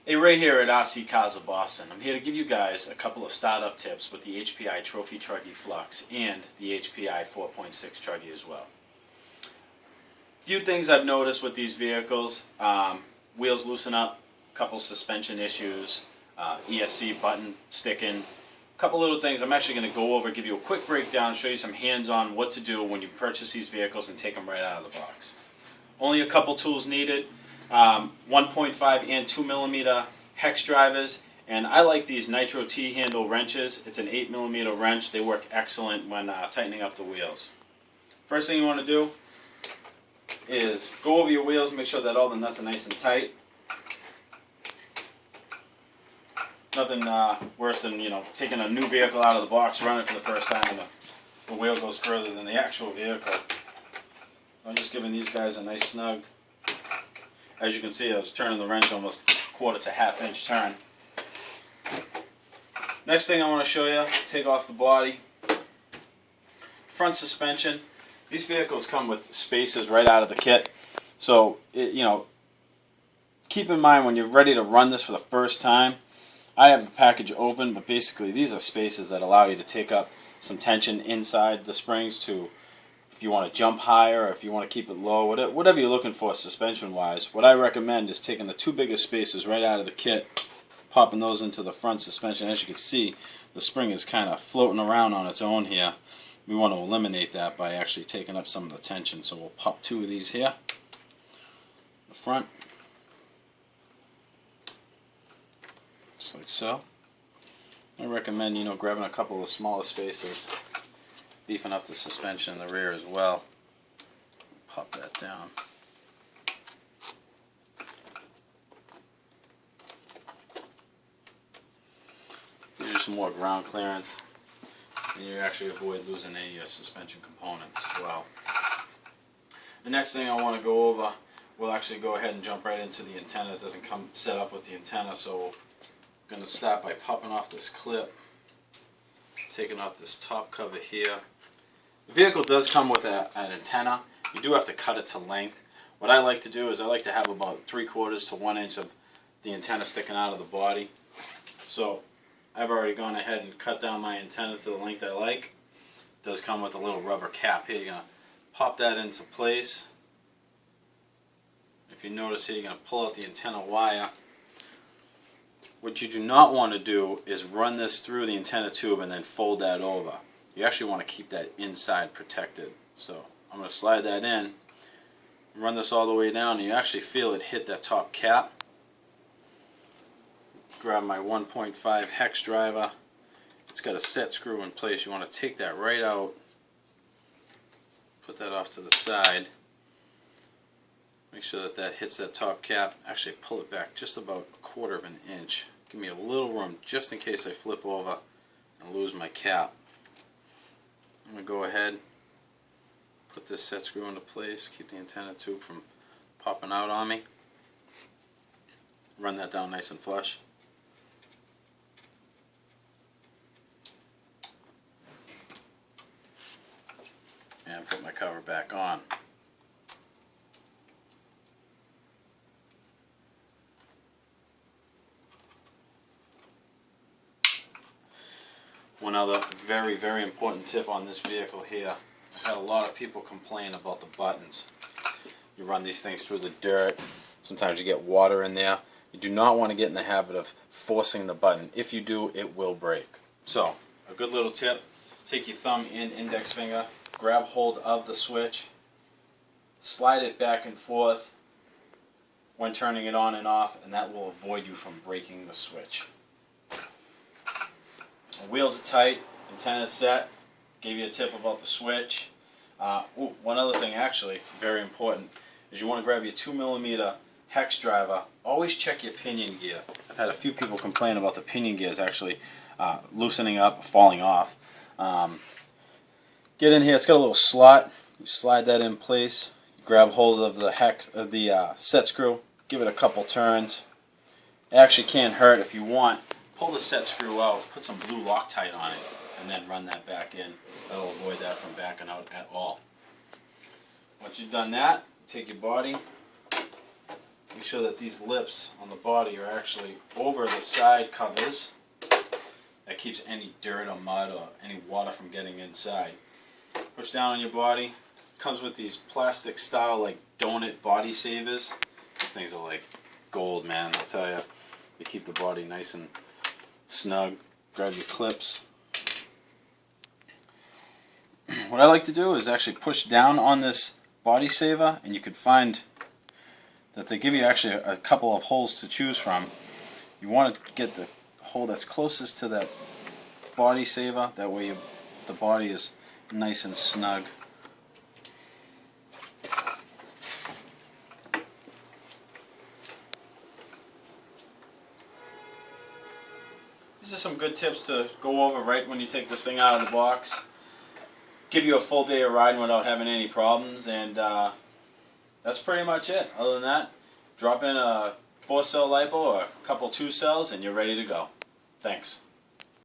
Hey, Ray here at RC Cars of Boston. I'm here to give you guys a couple of startup tips with the HPI Trophy Truggy Flux and the HPI 4.6 Truggy as well. Few things I've noticed with these vehicles: wheels loosen up, couple suspension issues, ESC button sticking, a couple little things I'm actually going to go over, give you a quick breakdown, show you some hands-on what to do when you purchase these vehicles and take them right out of the box. Only a couple tools needed. 1.5 and 2 millimeter hex drivers, and I like these Nitro T-handle wrenches. It's an 8 millimeter wrench. They work excellent when tightening up the wheels. First thing you want to do is go over your wheels, make sure that all the nuts are nice and tight. Nothing worse than taking a new vehicle out of the box, running for the first time, and the wheel goes further than the actual vehicle. I'm just giving these guys a nice snug. As you can see, I was turning the wrench almost quarter to half-inch turn. Next thing I want to show you, take off the body. Front suspension. These vehicles come with spacers right out of the kit. So, keep in mind when you're ready to run this for the first time, I have the package open, but basically these are spacers that allow you to take up some tension inside the springs to, if you want to jump higher, or if you want to keep it low, whatever you're looking for suspension-wise. What I recommend is taking the two biggest spacers right out of the kit, popping those into the front suspension. As you can see, the spring is kind of floating around on its own here. We want to eliminate that by actually taking up some of the tension. So we'll pop two of these here, the front, just like so. I recommend, grabbing a couple of smaller spacers, beefing up the suspension in the rear as well. Pop that down. Gives you some more ground clearance, and you actually avoid losing any suspension components as well. The next thing I want to go over, we'll actually go ahead and jump right into the antenna. It doesn't come set up with the antenna, so I'm going to start by popping off this clip, taking off this top cover here. The vehicle does come with an antenna. You do have to cut it to length. What I like to do is I like to have about 3/4 to 1 inch of the antenna sticking out of the body. So I've already gone ahead and cut down my antenna to the length I like. It does come with a little rubber cap here. You're going to pop that into place. If you notice here, you're going to pull out the antenna wire. What you do not want to do is run this through the antenna tube and then fold that over. You actually want to keep that inside protected. So I'm going to slide that in, run this all the way down, and you actually feel it hit that top cap. Grab my 1.5 hex driver. It's got a set screw in place. You want to take that right out, put that off to the side, make sure that that hits that top cap. Actually pull it back just about 1/4 of an inch. Give me a little room just in case I flip over and lose my cap. I'm going to go ahead, put this set screw into place, keep the antenna tube from popping out on me. Run that down nice and flush. And put my cover back on. One other very, very important tip on this vehicle here. I've had a lot of people complain about the buttons. You run these things through the dirt. Sometimes you get water in there. You do not want to get in the habit of forcing the button. If you do, it will break. So, a good little tip. Take your thumb and index finger, grab hold of the switch, slide it back and forth when turning it on and off, and that will avoid you from breaking the switch. The wheels are tight, antenna is set. Gave you a tip about the switch. One other thing actually, very important, is you want to grab your 2 millimeter hex driver. Always check your pinion gear. I've had a few people complain about the pinion gears actually loosening up, falling off. Get in here, it's got a little slot. You slide that in place. You grab hold of the set screw, give it a couple turns. It actually can't hurt. If you want, pull the set screw out, put some blue Loctite on it, and then run that back in. That'll avoid that from backing out at all. Once you've done that, take your body, make sure that these lips on the body are actually over the side covers. That keeps any dirt or mud or any water from getting inside. Push down on your body. Comes with these plastic style like donut body savers. These things are like gold, man, I'll tell you. They keep the body nice and snug. Grab your clips. What I like to do is actually push down on this body saver, and you can find that they give you actually a couple of holes to choose from. You want to get the hole that's closest to that body saver, that way the body is nice and snug. These are some good tips to go over right when you take this thing out of the box. Give you a full day of riding without having any problems, and that's pretty much it. Other than that, drop in a 4-cell LiPo or a couple 2 cells and you're ready to go. Thanks.